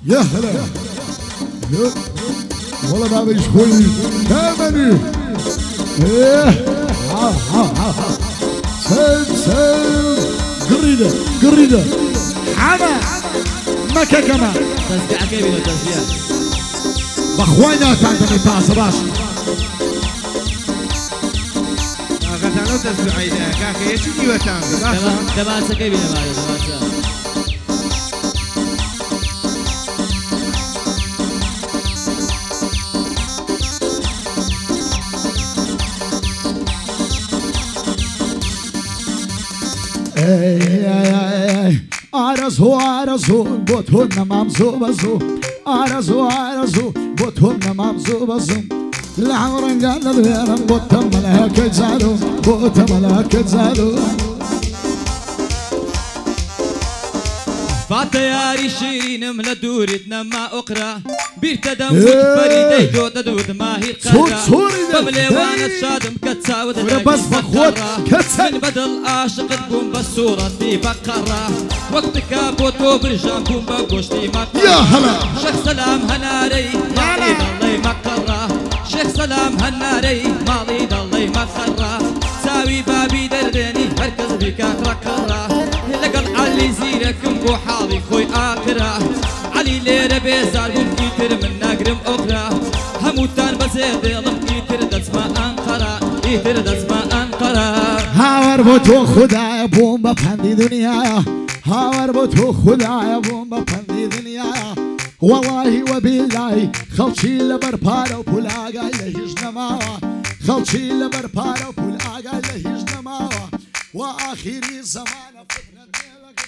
يا هلا والله ما بيش خوي كامل ايه سلسل قريدة حما مكة كمان تسبيع كيف تسبيع بخوانا تعتني باس باش غتانو تسبيع عيدا كاكي يشي كيوتان دماسة كيف دماسة آرزو بوتون ممزو بزو آرزو بوتون ممزو بزو العمرن قال الويرن بوتم ملاك زالو بوتم ملاك زالو فاتياري شيرين من دورتنا ما أقرأ بيرتدم فريدي دوت دود ما هي قرة بملي وانا تشادم كتساود بس بخوت من بدل عاشق تكون بالصورة دي بقرة وقتك بوتو برجان كون بقوشتي مقرة يا هلا شيخ سلام هناري مالي ضلي مقرة شيخ سلام هناري مالي ضلي مقرة ساوي بابي دردني هركز بك ركرة لقل علي زيركم بو حالي خوي آخرة علي ليرة بيزار كيتر من نقرم أخرى هموتان بزيدلم كيتر دسما أنقرة كيتر دسما أنقرة هاور بوتو خدايا بوم بفندي دنيا هاور بوتو خدايا بوم بفندي دنيا والله وبالله خلشي لبربارو بولاقا لهيج نماوا خلشي لبربارو بولاقا لهيج نماوا وآخري زمان فتنة ديلك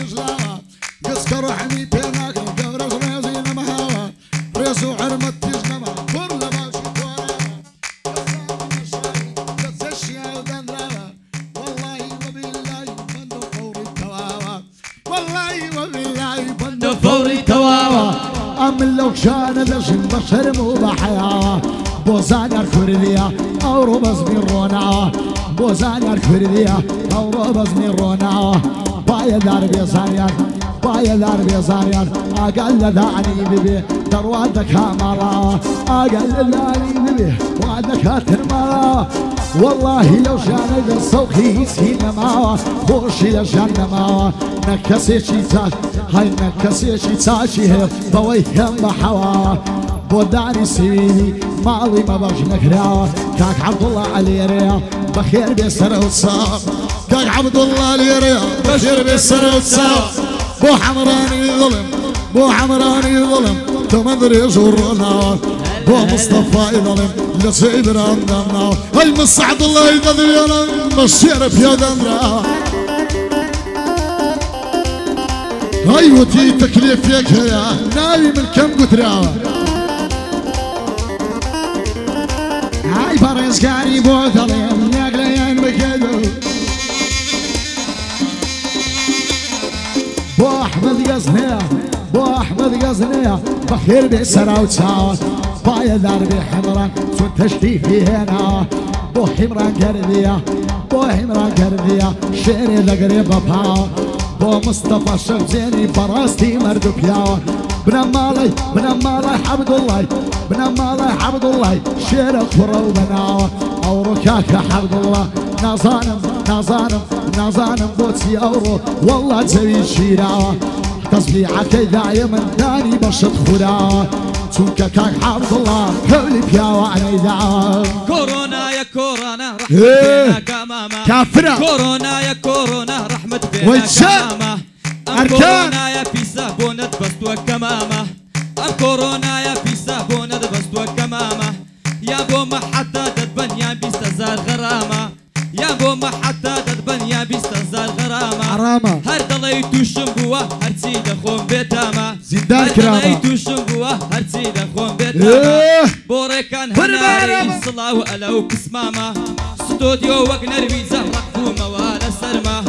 زلاوا قسكر وحمي بيناك القبرز ريزي نمهاوا ريزو عرمت تجنما كل ماشي كورا قزشيا ودندراوا والله وبالله بندو فوري تواوا والله وبالله بندو فوري تواوا أمن لو كان لجن بشر مو بحياوا بوزان الكردية أو ربز من رونا بوزان الكردية أو ربز من رونا بايا دار بيزاريان بايا دار بيزاريان أقل دعني ببي دروادك هامرا أقل دعني ببي وعدك هاترمرا والله لو شان بالصوخي سينا معا خوشي لجان معا نكسي شيتاش هاي نكسي شيتاشي هي بويهم بحوا بوداني سيدي ماضي ما بغش نكراوه كاك عبد الله علي ريا بخير بيسر وتصاب كاك عبد الله علي ريا بخير بيسر وتصاب بو حمراني ظلم بو حمراني ظلم تمدري زورنا بو مصطفى ظلم لسيد راندنا هاي مسعد الله يقضي انا مشيرف يا دمرا هاي وتي تكليف ياك يا ناوي من كم قتراوه هاي فرز قاري بوثلين يقلين بكدو بو احمد قزنية بو احمد قزنية بخير بسرا وتساوت بايا دربي حمران سون تشتيفي هنا بو حمران كردية بو حمران كردية شيري لقريب بابا بو مصطفى الشمسيني براستي مردو بياوه من مالي عبد الله من مالي عبد الله شير الخرا وبناوه او ركاك عبد الله نازانم بوتي اورو والله تسوي شيراوه تصبيعك دايما داني بشط خداوه تونك كاك عبد الله كولي بياوه علي دعوه كورونا يا كورونا رحمة بينا كمامة كافرة كورونا يا كورونا رحمة بينا كمامة كورونا يا بيسا بوند بستوى كمامة كورونا يا بيسا بوند بستوى كمامة يا بوما حتى تدبن يا بيسا زار غرامة يا بوما حتى تدبن يا بيسا زار غرامة حرامة هر دليتو شنبوه هر سيدة خون بيتاما زندان كرامة هر دليتو شنبوه هر سيدة خون بيتاما بوريكان هناري صلاو ألو كسمامة ستوديو وقنر بيزا رقبومة ولا سرمة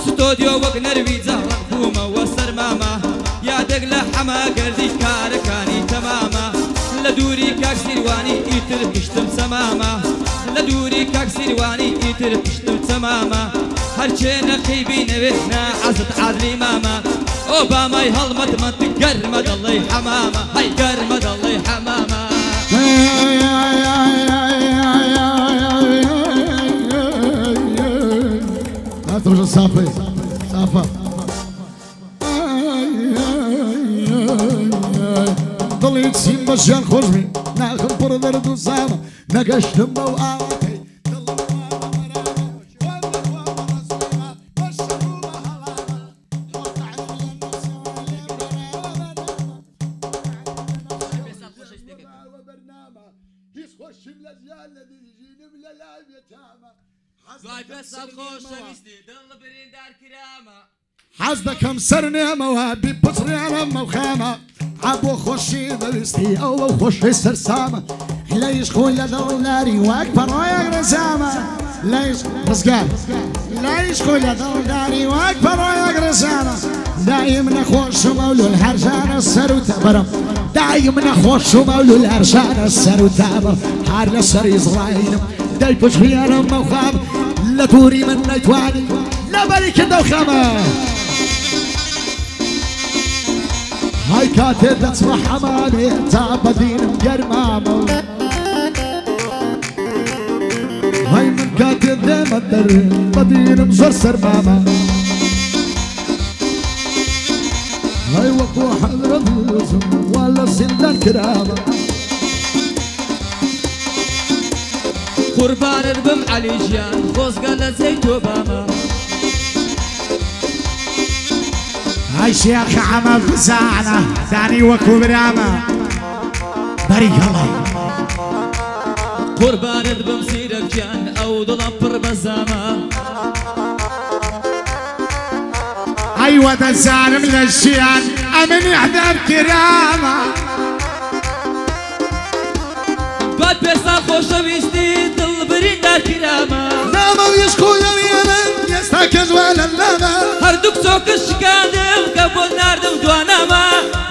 ستوديو وقنر بيزا رقبومة وسرمامة يا دقل حما قردي كاركاني تماما لدوري كاك سيرواني يتر كشتم سماما لدوري كاك سيرواني هرچی تر پشت و تماما هرچی نقیبی نوینا حزت عادلی ماما اوبامای هلمت مت گرمد الله حماما هی گرمد الله حماما هاتوا صافي صافا ضليت سيم بشان خرجني ناخذ بردرد وصامة نقش دمه وآواتي حزدكم سرنامة وابي بطري على موخامة عبو خوشي دوستي او خوشي سرسامة ليش خويا دولاري واكبر ويا رزامة ليش رزقان ليش خويا دولاري واكبر ويا رزامة دايما خوش مولو الهرجان السر وتبرم دايما خوش مولو الهرجان السر وتبرم حار لسري زراينم داي بطري على موخامة لا توري من نيتواني لا بالك دوخامة هاي كاتب تصبح حمامي تعبدين بقرمامة هاي من كاتب ذي مدر بدين مزرسر ماما هاي وقوع حضر الزم ولا سندان كرامة قربان ربم علي جيان خوز قال زيت وباما هاي شيخ عمل بزعنا داني وكو براما بريك الله قربان ربم سيرك جان او ضلبر بزاما ايوه ده الزعلم للشيان امن يحضر كرامة بعد بيصال خوش ويستي دل برين دار كرامة ناما ويشكو يمين يستاكز ولا اللامة هردوك سوك الشقادم قبل ناردم دواناما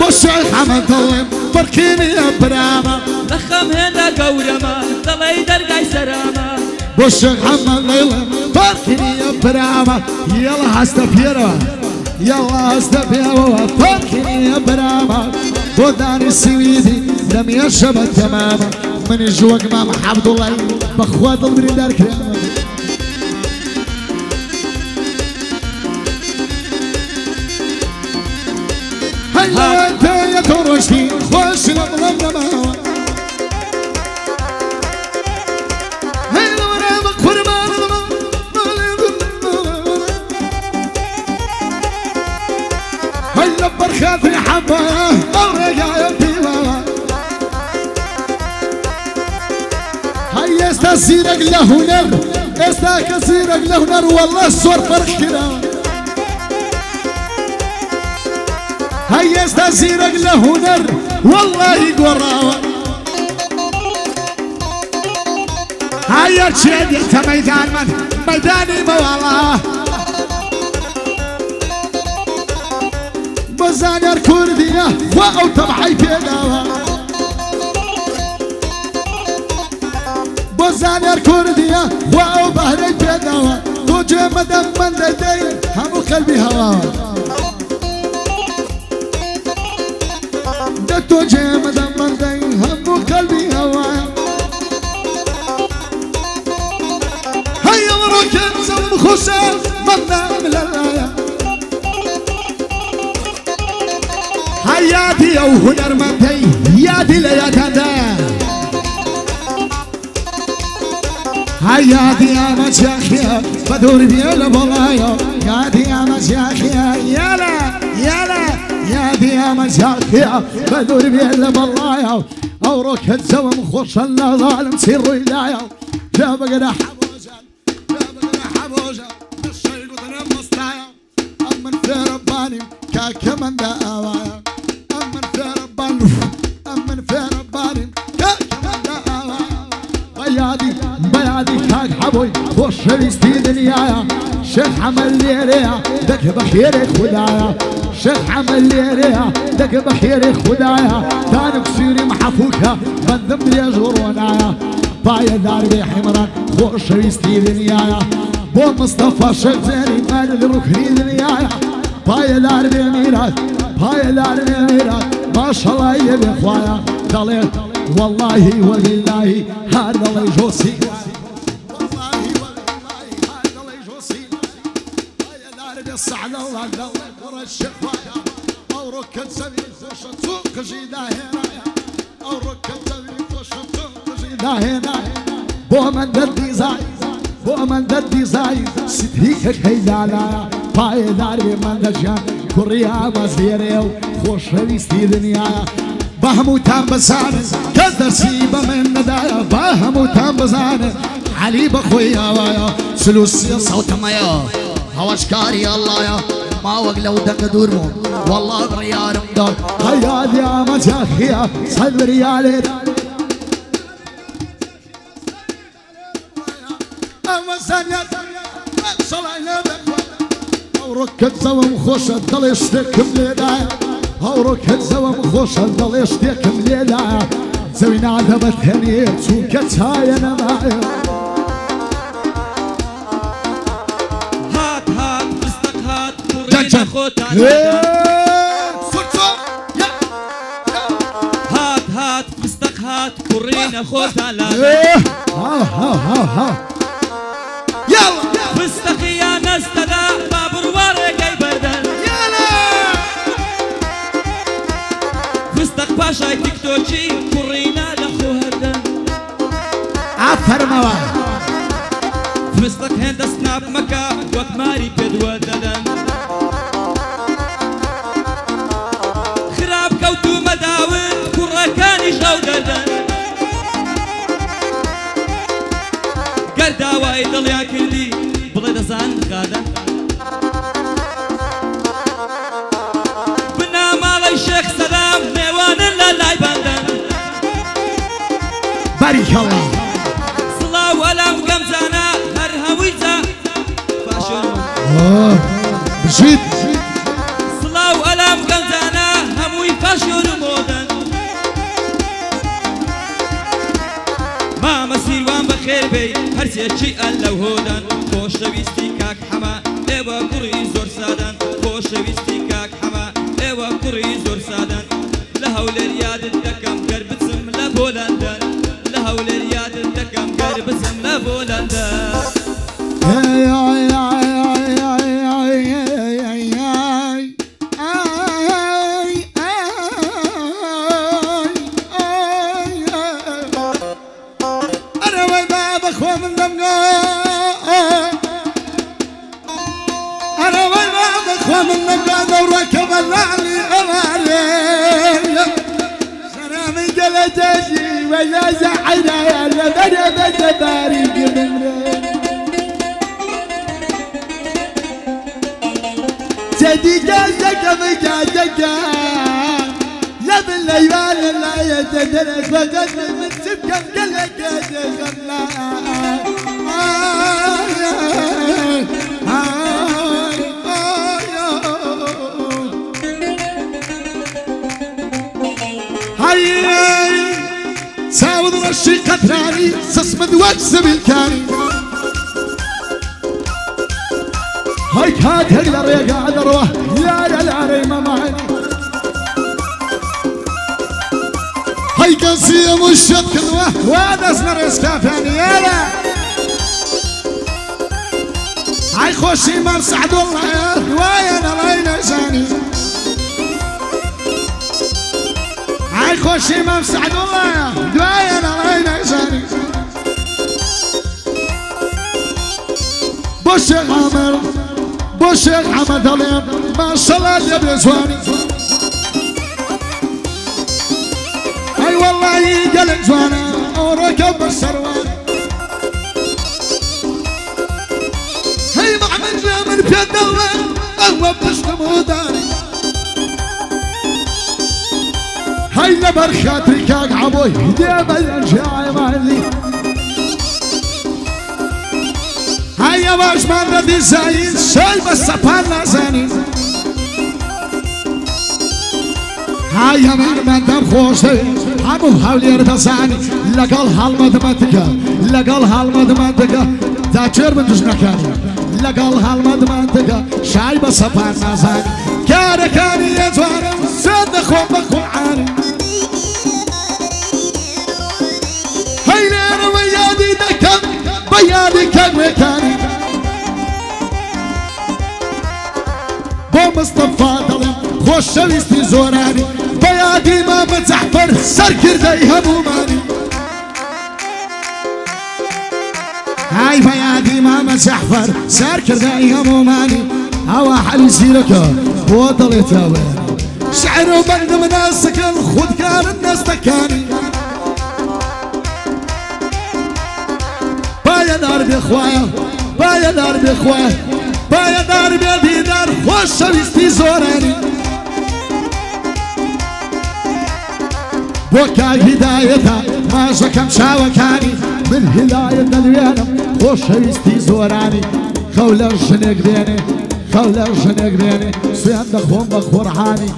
بوشيخ عمل ظلم بركيني يا براما لخم هندا قورما دلي درقاي سراما بوشيخ عمل ظلم بركيني يا براما يلا هستفيرا يلا هستفيرا بركيني يا براما بوداني السويدي لم يشبه تماما من الجوق مام عبد الله بخوات البريد دار كرامة هيا انت يا ترشتي خوش الأظلم نما هيا ورابك فرمان هيا برخات الحبة ورقا يبتيبا هيا استسيرك لهنر استكسيرك لهنر والله الصور فرق كرامة هيا استسيرك لهنر والله قراوة هيا تشيد انت ميدان من ميداني موالاه بزانير كردية واو طبعي بيداوة بزانير كردية واو بهري بيداوة توجي مدام من ديدين همو قلبي هواوة توجي مدام من ديدين همو قلبي هواوة هيا مروكن زم خسر منا من الآية حياتي او هنر منتي يادي ليا تندا حياتي يا مشاخيا بدور بيلا بلايا يادي يا مشاخيا يلا يلا يادي يا مشاخيا بدور بيلا بلايا او ركت زوم خوش الله ظالم سير ولايا جاب قدح حبوجا جاب قدح حبوجا الشيء قدر مصطايا امن في رباني كمن دا اوايا امن في رباني امن في رباني كمن دا اوايا بيادي كاك حبوي خوش ريستي دنيايا شيخ عمل لي ريا دك بخير خدايا شيخ عمل لي ريا دك بخير خدايا كان بصيري محفوكها بندم لي جرونايا پایدار بێ حیمڕان خۆشەویستی دنیایە بۆ مستەفا شەکزێری مال ڕوکنی دنیایە پایدار بێ میرات پایدار بێ میرات ماشەڵای لێبێ خوایە دەڵێ واللهی وەبیللهی هەر دەڵێ ژۆسی واللهی وەبیللهی هەر دەڵێ ژۆسی پایدار بێ سەعدە وڵات دەڵێ کوڕە شەخوایە ئەو ڕۆکەت زەوی خۆشە چۆن قژی داهێنایە ئەو ڕۆکەت زەوی خۆشە چۆن قژی داهێنایە بۆ من دەردی زای بۆ من دەردی زای ستری کەکەی دانایە پایدار بێ من دەجیان کوڕی ئامەزێرێ و خۆشەویستی دنیایە بە هەمووتان بزانن کەس دەرسی بە من نەدایە بە هەمووتان بزانن عەلی بەخۆی ئاوایە سلوسی سەوتەمەیە هەوەشکاری ئەڵڵایە ماوەک لەو دەکە دوورمۆ والله بڕیارم داد هەیادی ئامەجاخیە سەد بریالێت ئەمە زانیات سەڵای لێبێ ئەو ڕۆکەت زەوەم خۆشە دەڵێ شتێکم لێدایە ئەو ڕۆکەت زەوەم خۆشە دەڵێ شتێکم لێدایە زەوی نادەبەت هەنێ چونکە چایە نەمایە هات هات فستق هات کوڕینە خۆتان هات هات فستق هات کوڕینە خۆتان فستقیان نەستەدا با بڕوارێکەی بەردەن فستق پاشای تیکتۆکی کوڕینە لە خۆ هەردەن ئافەرمەوە فستق هێندە سناپ مەکە وەک ماری پێدوە دەدەن خراپ کەوتومە داون کوڕەکانیش ئەو دەدەن گەر داوای دڵیان کردی بڵێ دەزان خادە بناماڵی شێخ سەلام نێوانن لە لای بەندەن باریکەڵڵا سڵاو ئەلام گەمزانە هەر هەمووی جا باشۆن بژیت سڵاو ئەلام گەمزانە هەمووی پاشۆن و مۆدەن مامە سیروان بەخێر بێی هەرچێکی ئەل لەو هۆدەن خۆشەویستی کاک حەما ئێوە کوڕی زۆر سادەن خۆشەویستی کاک حەما ئێوە کوڕی زۆر سادەن لە هەولێر یادت دەکەم گەر بچم لە بۆ لەندەن لە هەولێر یادت دەکەم گەر بچم لە بۆ لەندەن ولا زعنا يا لبنا بتبارك من سيدي جازك بجازك يا بالليوان لا يتدرك فقد من سبك قلك يا ساود رشي قطراني سسمد واكسب الكاني هاي كاد هقدر يا قاعد اروح يا العري ما معي هاي قصية مشت كذوة وانا اسمر اسكافاني يالا هاي خوشي ما مسعد الله يا رواية الله ينساني هاي خوشي ما مسعد الله دوايا الله ينساني بوشيخ عمر بوشيخ حمد اليوم ما شاء الله يا بيزواني اي والله يقلق زوانا وركب السروان هي محمد من في الدولة اهو بشتم داري هاي لبر خاطري كاك عبوي ديما الجاي مالي هاي يا باش من ردي زايد شاي بس سبحان زاني هاي يا من دم خوشي همو هولير دزاني لقال هالمدمتك لقال هالمدمتك ذاكر من دجنكاني لقال هالمدمتك شايبة صفان نازاني كاركاني يزواري سيد خوم بقوعاني هينين ويادي دكم بيادي كمكاني بو مصطفى ظلم خوش شويستي زوراني بيادي ما متزحفر سر كردي هموماني هاي بيادي ما متزحفر سر كردي هموماني هوا حلي سيرك بوطلي تاواني شعر وبند مناسك خود كان الناس تكاني بايا دار بخوايا بايا دار بخوايا بايا دار بيدار خوش شويستي زوراني بوكا هدايتها ما شكم شاوكاني من هداية دلوينم خوش شويستي زوراني خولر شنق ديني خولر شنق ديني سوين دخوم بخورحاني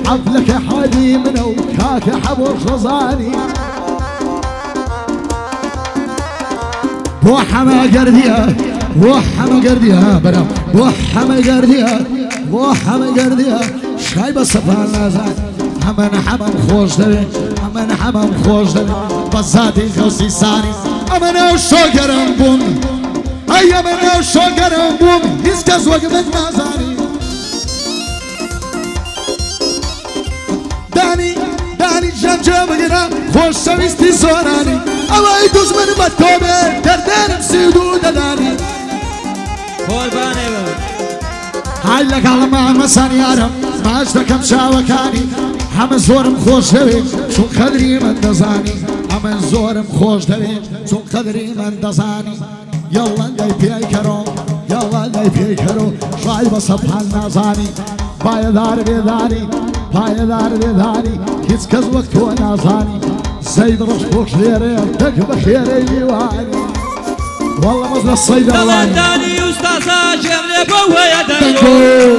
حفلك حالي منو كاك حبور شزاني بوحما قرديها بوحما قرديها برام بوحما قرديها بوحما قرديها شايبة صفان لازان همن حمام خوش دوي همن حمام خوش دوي بزادي خوصي ساني امن شوگرم بوم اي امن شوگرم بوم هیچ کس وقت نازاني داني جنجه بگیرم خوش شویستی زورانی اوای دشمن بطوبه دردارم سیدو ددانی قربانه هاي لك على ما مسان يارم ما اشتكم شاوكاني هم زورم خوش دوي شو قدري من دزاني هم زورم خوش دوي شو قدري من دزاني يلا جاي بياي كرو يلا جاي بياي كرو شايبه صفحان نازاني بايدار بيداري بايدار بيداري هيच كز وقت هو نازاني زيد رشبوك خيري دك بخيري يواني والله مزل الصيد دلان داني استاذا جملي بويا دنگو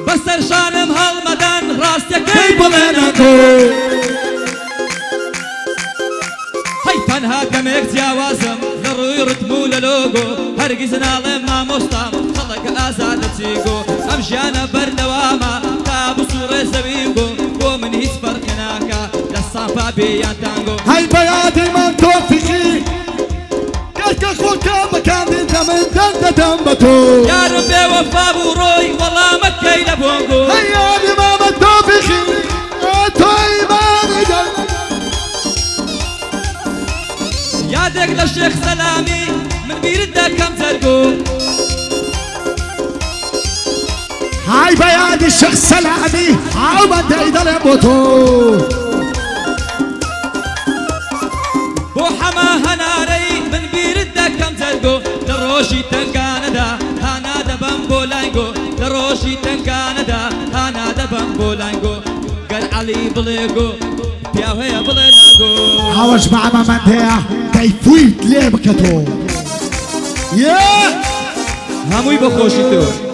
بسر شانم هالمدن راستك كي بلنكو هاي تنها كميك جوازم لروي رتمو للوغو هرقز نالم ما مستام خلق ازاد تيغو امشانا بردواما تابو سوري سبيغو ومن هيس فرقناكا للصافا بيان تانغو هاي بيادي من توفيقي كرك خوكا مكان دمن دند دمبتو يا ربي وفا بوروي والله مكي لبونغو هاي يادي ما من توفيقي توي ما نجل يادك للشيخ سلامي من بيردك كم زرقو هاي بيادي الشيخ سلامي عوض ايدل موتو بو حما هناري من بيردك كم زرقو لروشي تنكاندا هانا دبن بولانغو لروشي تنكاندا هانا دبن بولانغو قال علي بليغو بياوهي بليناغو عوج مع مامانتيا كيفويت ليه بكتو هموي بخوشي تو